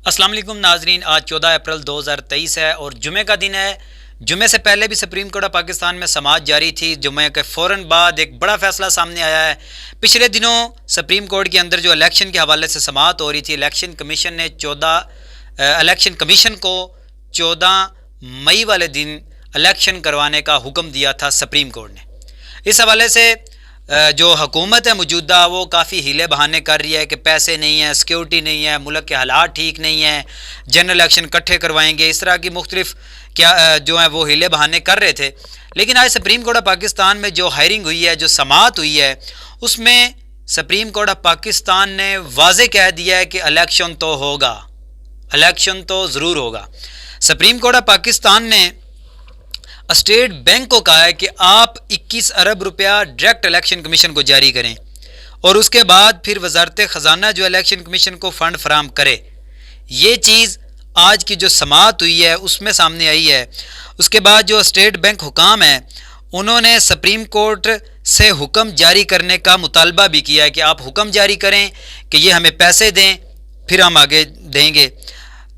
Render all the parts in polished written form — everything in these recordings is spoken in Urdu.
السلام علیکم ناظرین، آج 14 اپریل 2023 ہے اور جمعہ کا دن ہے۔ جمعے سے پہلے بھی سپریم کورٹ آف پاکستان میں سماعت جاری تھی۔ جمعہ کے فوراً بعد ایک بڑا فیصلہ سامنے آیا ہے۔ پچھلے دنوں سپریم کورٹ کے اندر جو الیکشن کے حوالے سے سماعت ہو رہی تھی، الیکشن کمیشن کو 14 مئی والے دن الیکشن کروانے کا حکم دیا تھا سپریم کورٹ نے۔ اس حوالے سے جو حکومت ہے موجودہ وہ کافی ہیلے بہانے کر رہی ہے کہ پیسے نہیں ہیں، سیکیورٹی نہیں ہے، ملک کے حالات ٹھیک نہیں ہیں، جنرل الیکشن اکٹھے کروائیں گے، اس طرح کی مختلف جو ہیں وہ ہیلے بہانے کر رہے تھے۔ لیکن آج سپریم کورٹ آف پاکستان میں جو ہائرنگ ہوئی ہے، جو سماعت ہوئی ہے، اس میں سپریم کورٹ آف پاکستان نے واضح کہہ دیا ہے کہ الیکشن تو ہوگا، الیکشن تو ضرور ہوگا۔ سپریم کورٹ آف پاکستان نے اسٹیٹ بینک کو کہا ہے کہ آپ 21 ارب روپیہ ڈائریکٹ الیکشن کمیشن کو جاری کریں اور اس کے بعد پھر وزارت خزانہ جو الیکشن کمیشن کو فنڈ فراہم کرے۔ یہ چیز آج کی جو سماعت ہوئی ہے اس میں سامنے آئی ہے۔ اس کے بعد جو اسٹیٹ بینک حکام ہیں انہوں نے سپریم کورٹ سے حکم جاری کرنے کا مطالبہ بھی کیا ہے کہ آپ حکم جاری کریں کہ یہ ہمیں پیسے دیں، پھر ہم آگے دیں گے۔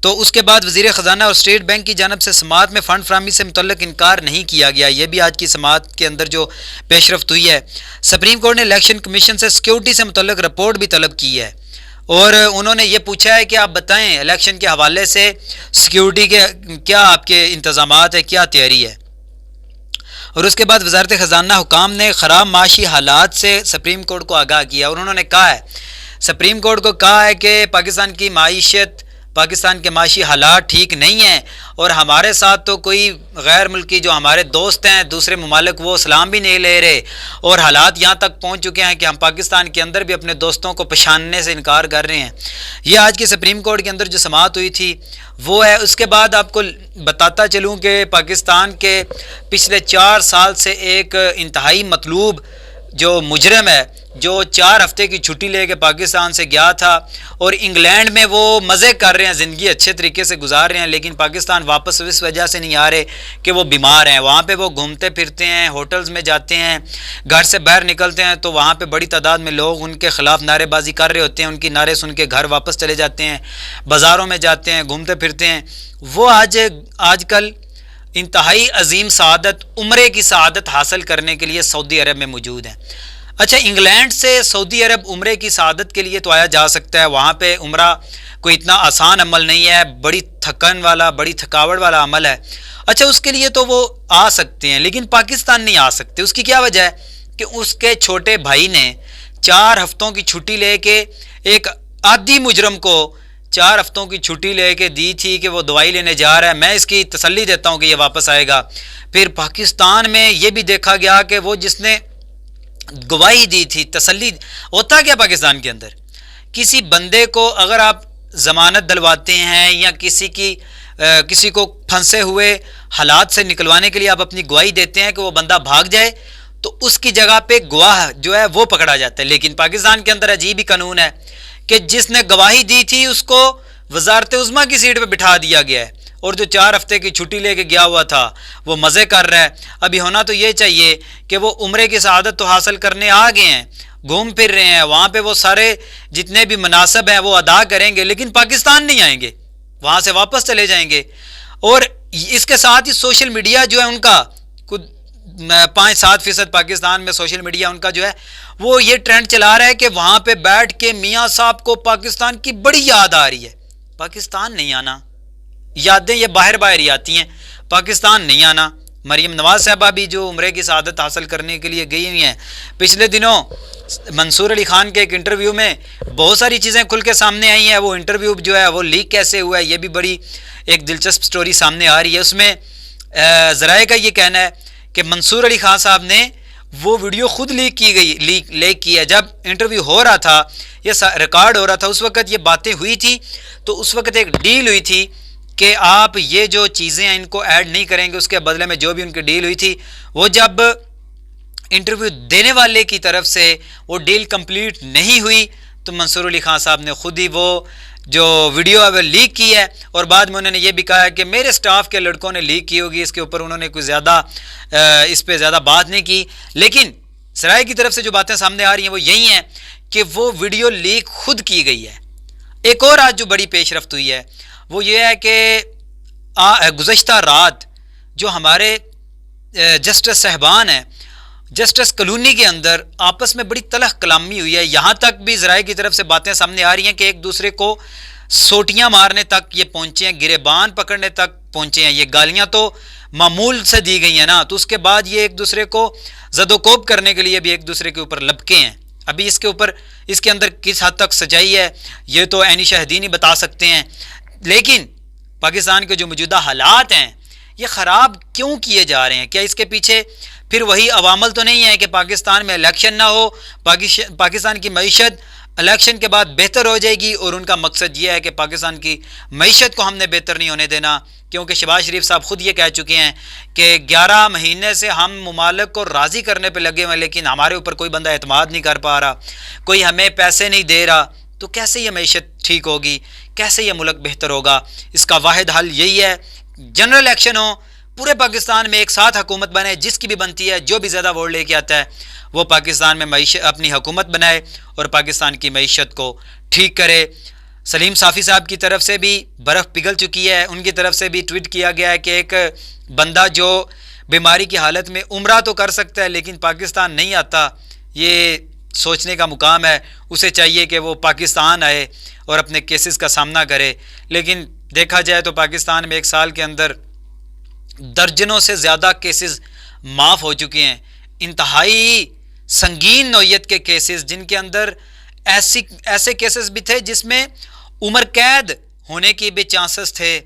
تو اس کے بعد وزیر خزانہ اور اسٹیٹ بینک کی جانب سے سماعت میں فنڈ فراہمی سے متعلق انکار نہیں کیا گیا۔ یہ بھی آج کی سماعت کے اندر جو پیش رفت ہوئی ہے۔ سپریم کورٹ نے الیکشن کمیشن سے سیکیورٹی سے متعلق رپورٹ بھی طلب کی ہے اور انہوں نے یہ پوچھا ہے کہ آپ بتائیں الیکشن کے حوالے سے سیکیورٹی کے کیا آپ کے انتظامات ہیں، کیا تیاری ہے۔ اور اس کے بعد وزارت خزانہ حکام نے خراب معاشی حالات سے سپریم کورٹ کو آگاہ کیا اور انہوں نے کہا ہے، سپریم کورٹ کو کہا ہے کہ پاکستان کے معاشی حالات ٹھیک نہیں ہیں اور ہمارے ساتھ تو کوئی غیر ملکی جو ہمارے دوست ہیں دوسرے ممالک وہ سلام بھی نہیں لے رہے اور حالات یہاں تک پہنچ چکے ہیں کہ ہم پاکستان کے اندر بھی اپنے دوستوں کو پہچاننے سے انکار کر رہے ہیں۔ یہ آج کی سپریم کورٹ کے اندر جو سماعت ہوئی تھی وہ ہے۔ اس کے بعد آپ کو بتاتا چلوں کہ پاکستان کے پچھلے 4 سال سے ایک انتہائی مطلوب جو مجرم ہے جو 4 ہفتے کی چھٹی لے کے پاکستان سے گیا تھا اور انگلینڈ میں وہ مزے کر رہے ہیں، زندگی اچھے طریقے سے گزار رہے ہیں، لیکن پاکستان واپس اس وجہ سے نہیں آ رہے کہ وہ بیمار ہیں۔ وہاں پہ وہ گھومتے پھرتے ہیں، ہوٹلز میں جاتے ہیں، گھر سے باہر نکلتے ہیں تو وہاں پہ بڑی تعداد میں لوگ ان کے خلاف نعرے بازی کر رہے ہوتے ہیں، ان کی نعرے سن کے گھر واپس چلے جاتے ہیں، بازاروں میں جاتے ہیں، گھومتے پھرتے ہیں۔ وہ آج کل انتہائی عظیم سعادت، عمرے کی سعادت حاصل کرنے کے لیے سعودی عرب میں موجود ہیں۔ اچھا، انگلینڈ سے سعودی عرب عمرے کی سعادت کے لیے تو آیا جا سکتا ہے، وہاں پہ عمرہ کوئی اتنا آسان عمل نہیں ہے، بڑی تھکن والا، بڑی تھکاوٹ والا عمل ہے۔ اچھا، اس کے لیے تو وہ آ سکتے ہیں لیکن پاکستان نہیں آ سکتے۔ اس کی کیا وجہ ہے کہ اس کے چھوٹے بھائی نے 4 ہفتوں کی چھٹی لے کے ایک عادی مجرم کو 4 ہفتوں کی چھٹی لے کے دی تھی کہ وہ دوائی لینے جا رہا ہے، میں اس کی تسلی دیتا ہوں کہ یہ واپس آئے گا۔ پھر پاکستان میں یہ بھی دیکھا گیا کہ وہ جس نے گواہی دی تھی، تسلی ہوتا کیا پاکستان کے اندر، کسی بندے کو اگر آپ ضمانت دلواتے ہیں یا کسی کو پھنسے ہوئے حالات سے نکلوانے کے لیے آپ اپنی گواہی دیتے ہیں کہ وہ بندہ بھاگ جائے تو اس کی جگہ پہ گواہ جو ہے وہ پکڑا جاتا ہے۔ لیکن پاکستان کے اندر عجیب ہی قانون ہے کہ جس نے گواہی دی تھی اس کو وزارت عظمیٰ کی سیٹ پہ بٹھا دیا گیا ہے اور جو 4 ہفتے کی چھٹی لے کے گیا ہوا تھا وہ مزے کر رہا ہے۔ ابھی ہونا تو یہ چاہیے کہ وہ عمرے کی سعادت تو حاصل کرنے آ گئے ہیں، گھوم پھر رہے ہیں، وہاں پہ وہ سارے جتنے بھی مناسب ہیں وہ ادا کریں گے، لیکن پاکستان نہیں آئیں گے، وہاں سے واپس چلے جائیں گے۔ اور اس کے ساتھ ہی سوشل میڈیا جو ہے ان کا 5-7% پاکستان میں سوشل میڈیا ان کا جو ہے وہ یہ ٹرینڈ چلا رہا ہے کہ وہاں پہ بیٹھ کے میاں صاحب کو پاکستان کی بڑی یاد آ رہی ہے۔ پاکستان نہیں آنا، یادیں یہ باہر ہی آتی ہیں، پاکستان نہیں آنا۔ مریم نواز صاحبہ بھی جو عمرے کی سعادت حاصل کرنے کے لیے گئی ہوئی ہیں، پچھلے دنوں منصور علی خان کے ایک انٹرویو میں بہت ساری چیزیں کھل کے سامنے آئی ہیں۔ وہ انٹرویو جو ہے وہ لیک کیسے ہوا ہے یہ بھی بڑی ایک دلچسپ سٹوری سامنے آ رہی ہے۔ اس میں ذرائع کا یہ کہنا ہے کہ منصور علی خان صاحب نے وہ ویڈیو خود لیک کی ہے۔ جب انٹرویو ہو رہا تھا، یہ ریکارڈ ہو رہا تھا، اس وقت یہ باتیں ہوئی تھی تو اس وقت ایک ڈیل ہوئی تھی کہ آپ یہ جو چیزیں ہیں ان کو ایڈ نہیں کریں گے، اس کے بدلے میں جو بھی ان کی ڈیل ہوئی تھی وہ جب انٹرویو دینے والے کی طرف سے وہ ڈیل کمپلیٹ نہیں ہوئی تو منصور علی خان صاحب نے خود ہی وہ جو ویڈیو ہے وہ لیک کی ہے اور بعد میں انہوں نے یہ بھی کہا ہے کہ میرے سٹاف کے لڑکوں نے لیک کی ہوگی، اس کے اوپر انہوں نے کوئی زیادہ اس پہ زیادہ بات نہیں کی۔ لیکن ذرائع کی طرف سے جو باتیں سامنے آ رہی ہیں وہ یہی ہیں کہ وہ ویڈیو لیک خود کی گئی ہے۔ ایک اور آج جو بڑی پیش رفت ہوئی ہے وہ یہ ہے کہ گزشتہ رات جو ہمارے جسٹس صاحبان ہیں جسٹس کلونی کے اندر آپس میں بڑی تلخ کلامی ہوئی ہے. یہاں تک بھی ذرائع کی طرف سے باتیں سامنے آ رہی ہیں کہ ایک دوسرے کو سوٹیاں مارنے تک یہ پہنچے ہیں, گریبان پکڑنے تک پہنچے ہیں. یہ گالیاں تو معمول سے دی گئی ہیں نا, تو اس کے بعد یہ ایک دوسرے کو زد و کوب کرنے کے لیے بھی ایک دوسرے کے اوپر لپکے ہیں. ابھی اس کے اندر کس حد تک سچائی ہے یہ تو عینی شاہدین ہی بتا سکتے ہیں, لیکن پاکستان کے جو موجودہ حالات ہیں یہ خراب کیوں کیے جا رہے ہیں؟ کیا اس کے پیچھے پھر وہی عوامل تو نہیں ہے کہ پاکستان میں الیکشن نہ ہو, پاکستان کی معیشت الیکشن کے بعد بہتر ہو جائے گی, اور ان کا مقصد یہ ہے کہ پاکستان کی معیشت کو ہم نے بہتر نہیں ہونے دینا, کیونکہ شہباز شریف صاحب خود یہ کہہ چکے ہیں کہ 11 مہینے سے ہم ممالک کو راضی کرنے پہ لگے ہوئے, لیکن ہمارے اوپر کوئی بندہ اعتماد نہیں کر پا رہا, کوئی ہمیں پیسے نہیں دے رہا, تو کیسے یہ معیشت ٹھیک ہوگی, کیسے یہ ملک بہتر ہوگا؟ اس کا واحد حل یہی ہے جنرل الیکشن ہو, پورے پاکستان میں ایک ساتھ حکومت بنے, جس کی بھی بنتی ہے جو بھی زیادہ ووٹ لے کے آتا ہے وہ پاکستان میں اپنی حکومت بنائے اور پاکستان کی معیشت کو ٹھیک کرے. سلیم صافی صاحب کی طرف سے بھی برف پگھل چکی ہے, ان کی طرف سے بھی ٹویٹ کیا گیا ہے کہ ایک بندہ جو بیماری کی حالت میں عمرہ تو کر سکتا ہے لیکن پاکستان نہیں آتا, یہ سوچنے کا مقام ہے. اسے چاہیے کہ وہ پاکستان آئے اور اپنے کیسز کا سامنا کرے. لیکن دیکھا جائے تو پاکستان میں ایک سال کے اندر درجنوں سے زیادہ کیسز معاف ہو چکے ہیں, انتہائی سنگین نوعیت کے کیسز, جن کے اندر ایسے کیسز بھی تھے جس میں عمر قید ہونے کی بھی چانسز تھے,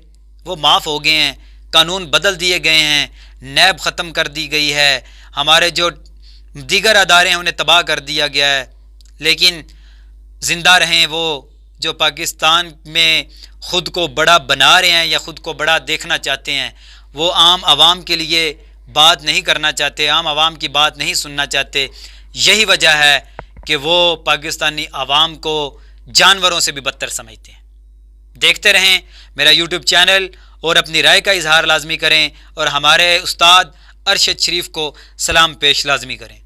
وہ معاف ہو گئے ہیں. قانون بدل دیے گئے ہیں, نیب ختم کر دی گئی ہے, ہمارے جو دیگر ادارے ہیں انہیں تباہ کر دیا گیا ہے. لیکن زندہ رہیں وہ جو پاکستان میں خود کو بڑا بنا رہے ہیں یا خود کو بڑا دیکھنا چاہتے ہیں, وہ عام عوام کے لیے بات نہیں کرنا چاہتے, عام عوام کی بات نہیں سننا چاہتے. یہی وجہ ہے کہ وہ پاکستانی عوام کو جانوروں سے بھی بدتر سمجھتے ہیں. دیکھتے رہیں میرا یوٹیوب چینل اور اپنی رائے کا اظہار لازمی کریں, اور ہمارے استاد ارشد شریف کو سلام پیش لازمی کریں.